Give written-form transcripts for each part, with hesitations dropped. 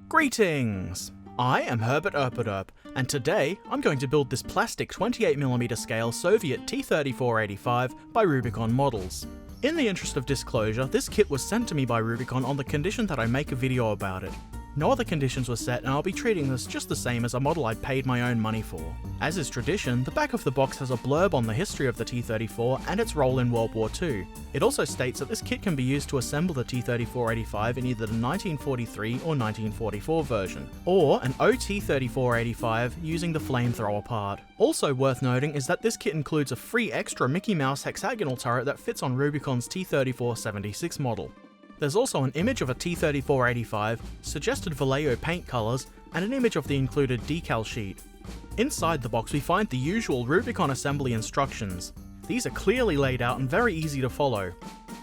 Greetings! I am Herbert Erpaderp, and today I'm going to build this plastic 28mm scale Soviet T-34 by Rubicon models. In the interest of disclosure, this kit was sent to me by Rubicon on the condition that I make a video about it. No other conditions were set, and I'll be treating this just the same as a model I paid my own money for. As is tradition, the back of the box has a blurb on the history of the T-34 and its role in World War II. It also states that this kit can be used to assemble the T-34 in either the 1943 or 1944 version, or an OT-34 using the flamethrower part. Also worth noting is that this kit includes a free extra Mickey Mouse hexagonal turret that fits on Rubicon's T-34-76 model. There's also an image of a T-34 suggested Vallejo paint colours, and an image of the included decal sheet. Inside the box we find the usual Rubicon assembly instructions. These are clearly laid out and very easy to follow.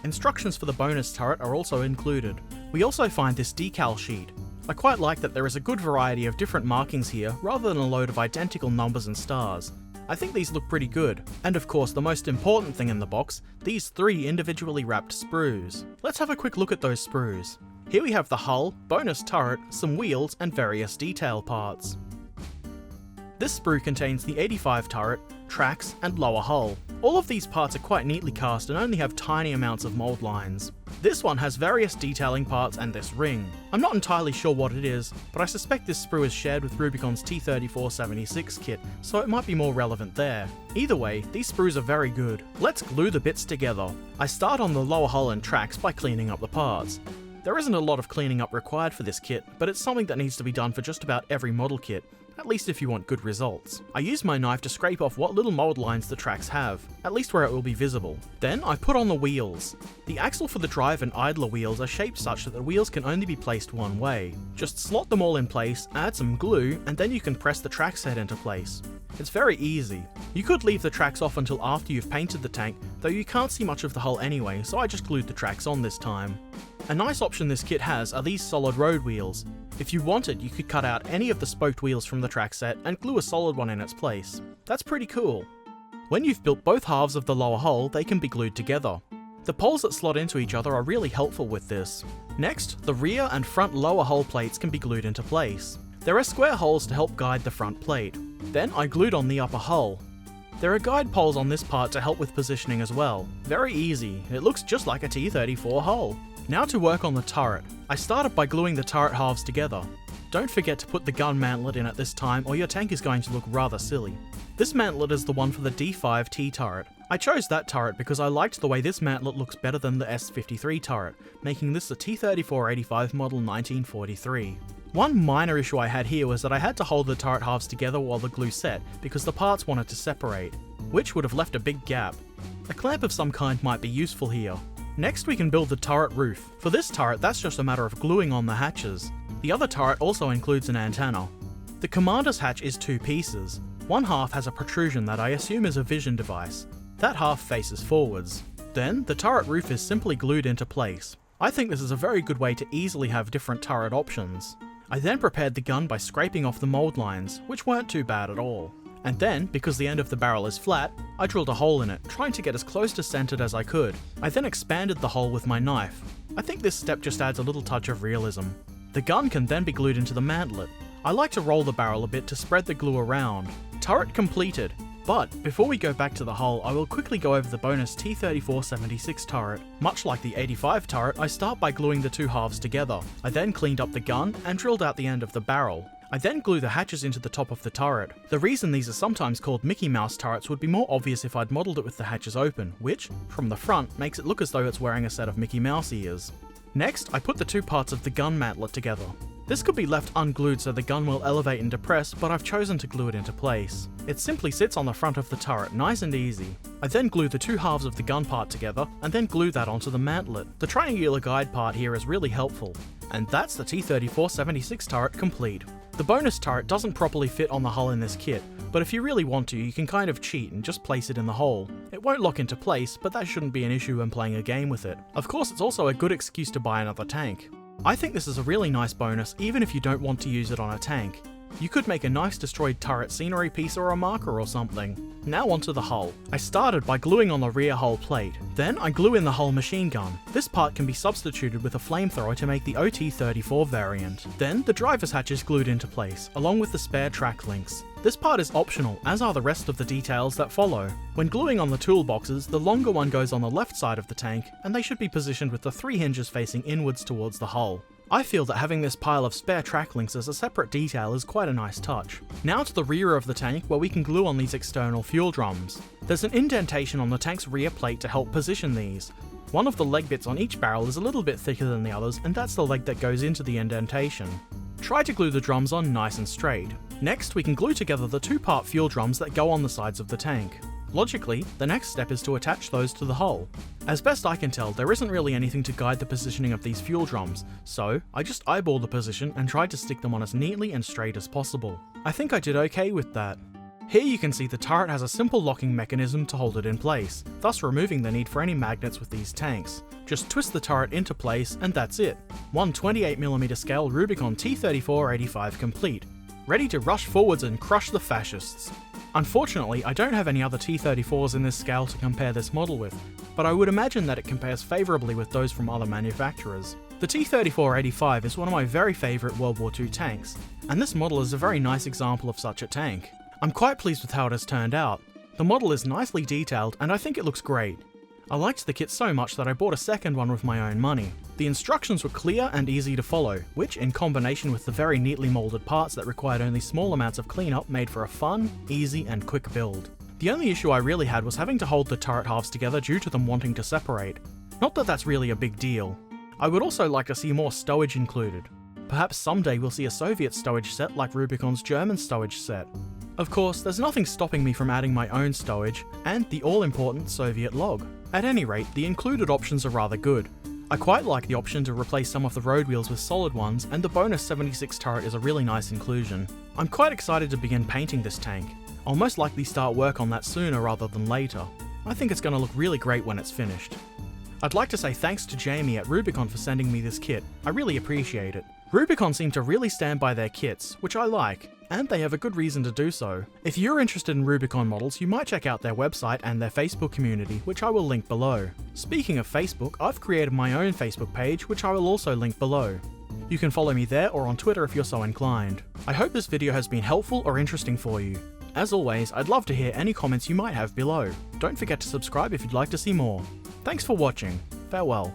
Instructions for the bonus turret are also included. We also find this decal sheet. I quite like that there is a good variety of different markings here rather than a load of identical numbers and stars. I think these look pretty good. And of course the most important thing in the box, these 3 individually wrapped sprues. Let's have a quick look at those sprues. Here we have the hull, bonus turret, some wheels and various detail parts. This sprue contains the 85 turret, tracks and lower hull. All of these parts are quite neatly cast and only have tiny amounts of mold lines. This one has various detailing parts and this ring. I'm not entirely sure what it is, but I suspect this sprue is shared with Rubicon's T-34-76 kit, so it might be more relevant there. Either way, these sprues are very good. Let's glue the bits together. I start on the lower hull and tracks by cleaning up the parts. There isn't a lot of cleaning up required for this kit, but it's something that needs to be done for just about every model kit, at least if you want good results. I use my knife to scrape off what little mold lines the tracks have, at least where it will be visible. Then I put on the wheels. The axle for the drive and idler wheels are shaped such that the wheels can only be placed one way. Just slot them all in place, add some glue, and then you can press the track set into place. It's very easy. You could leave the tracks off until after you've painted the tank, though you can't see much of the hull anyway, so I just glued the tracks on this time. A nice option this kit has are these solid road wheels. If you wanted, you could cut out any of the spoked wheels from the track set and glue a solid one in its place. That's pretty cool. When you've built both halves of the lower hull, they can be glued together. The poles that slot into each other are really helpful with this. Next, the rear and front lower hull plates can be glued into place. There are square holes to help guide the front plate. Then I glued on the upper hull. There are guide poles on this part to help with positioning as well. Very easy, it looks just like a T-34 hull. Now to work on the turret. I started by gluing the turret halves together. Don't forget to put the gun mantlet in at this time or your tank is going to look rather silly. This mantlet is the one for the D5T turret. I chose that turret because I liked the way this mantlet looks better than the S53 turret, making this the T-34 model 1943. One minor issue I had here was that I had to hold the turret halves together while the glue set because the parts wanted to separate, which would have left a big gap. A clamp of some kind might be useful here. Next we can build the turret roof. For this turret that's just a matter of gluing on the hatches. The other turret also includes an antenna. The commander's hatch is 2 pieces. One half has a protrusion that I assume is a vision device. That half faces forwards. Then the turret roof is simply glued into place. I think this is a very good way to easily have different turret options. I then prepared the gun by scraping off the mold lines, which weren't too bad at all. And then, because the end of the barrel is flat, I drilled a hole in it, trying to get as close to centered as I could. I then expanded the hole with my knife. I think this step just adds a little touch of realism. The gun can then be glued into the mantlet. I like to roll the barrel a bit to spread the glue around. Turret completed. But before we go back to the hull, I will quickly go over the bonus T-34-76 turret. Much like the 85 turret, I start by gluing the 2 halves together. I then cleaned up the gun and drilled out the end of the barrel. I then glue the hatches into the top of the turret. The reason these are sometimes called Mickey Mouse turrets would be more obvious if I'd modelled it with the hatches open, which, from the front, makes it look as though it's wearing a set of Mickey Mouse ears. Next, I put the 2 parts of the gun mantlet together. This could be left unglued so the gun will elevate and depress, but I've chosen to glue it into place. It simply sits on the front of the turret, nice and easy. I then glue the 2 halves of the gun part together, and then glue that onto the mantlet. The triangular guide part here is really helpful. And that's the T-34-76 turret complete. The bonus turret doesn't properly fit on the hull in this kit, but if you really want to, you can kind of cheat and just place it in the hole. It won't lock into place, but that shouldn't be an issue when playing a game with it. Of course, it's also a good excuse to buy another tank. I think this is a really nice bonus even if you don't want to use it on a tank. You could make a nice destroyed turret scenery piece or a marker or something. Now onto the hull. I started by gluing on the rear hull plate. Then I glue in the hull machine gun. This part can be substituted with a flamethrower to make the T-34 variant. Then the driver's hatch is glued into place, along with the spare track links. This part is optional, as are the rest of the details that follow. When gluing on the toolboxes, the longer one goes on the left side of the tank, and they should be positioned with the 3 hinges facing inwards towards the hull. I feel that having this pile of spare track links as a separate detail is quite a nice touch. Now to the rear of the tank, where we can glue on these external fuel drums. There's an indentation on the tank's rear plate to help position these. One of the leg bits on each barrel is a little bit thicker than the others, and that's the leg that goes into the indentation. Try to glue the drums on nice and straight. Next, we can glue together the 2-part fuel drums that go on the sides of the tank. Logically, the next step is to attach those to the hull. As best I can tell, there isn't really anything to guide the positioning of these fuel drums, so I just eyeballed the position and tried to stick them on as neatly and straight as possible. I think I did okay with that. Here you can see the turret has a simple locking mechanism to hold it in place, thus removing the need for any magnets with these tanks. Just twist the turret into place and that's it. One 28mm scale Rubicon T-34 complete, ready to rush forwards and crush the fascists. Unfortunately, I don't have any other T-34s in this scale to compare this model with, but I would imagine that it compares favourably with those from other manufacturers. The T-34 is one of my very favourite World War II tanks, and this model is a very nice example of such a tank. I'm quite pleased with how it has turned out. The model is nicely detailed and I think it looks great. I liked the kit so much that I bought a second one with my own money. The instructions were clear and easy to follow, which in combination with the very neatly moulded parts that required only small amounts of cleanup made for a fun, easy and quick build. The only issue I really had was having to hold the turret halves together due to them wanting to separate. Not that that's really a big deal. I would also like to see more stowage included. Perhaps someday we'll see a Soviet stowage set like Rubicon's German stowage set. Of course, there's nothing stopping me from adding my own stowage, and the all-important Soviet log. At any rate, the included options are rather good. I quite like the option to replace some of the road wheels with solid ones, and the bonus 76 turret is a really nice inclusion. I'm quite excited to begin painting this tank. I'll most likely start work on that sooner rather than later. I think it's going to look really great when it's finished. I'd like to say thanks to Jamie at Rubicon for sending me this kit. I really appreciate it. Rubicon seem to really stand by their kits, which I like, and they have a good reason to do so. If you're interested in Rubicon models, you might check out their website and their Facebook community, which I will link below. Speaking of Facebook, I've created my own Facebook page, which I will also link below. You can follow me there or on Twitter if you're so inclined. I hope this video has been helpful or interesting for you. As always, I'd love to hear any comments you might have below. Don't forget to subscribe if you'd like to see more. Thanks for watching. Farewell.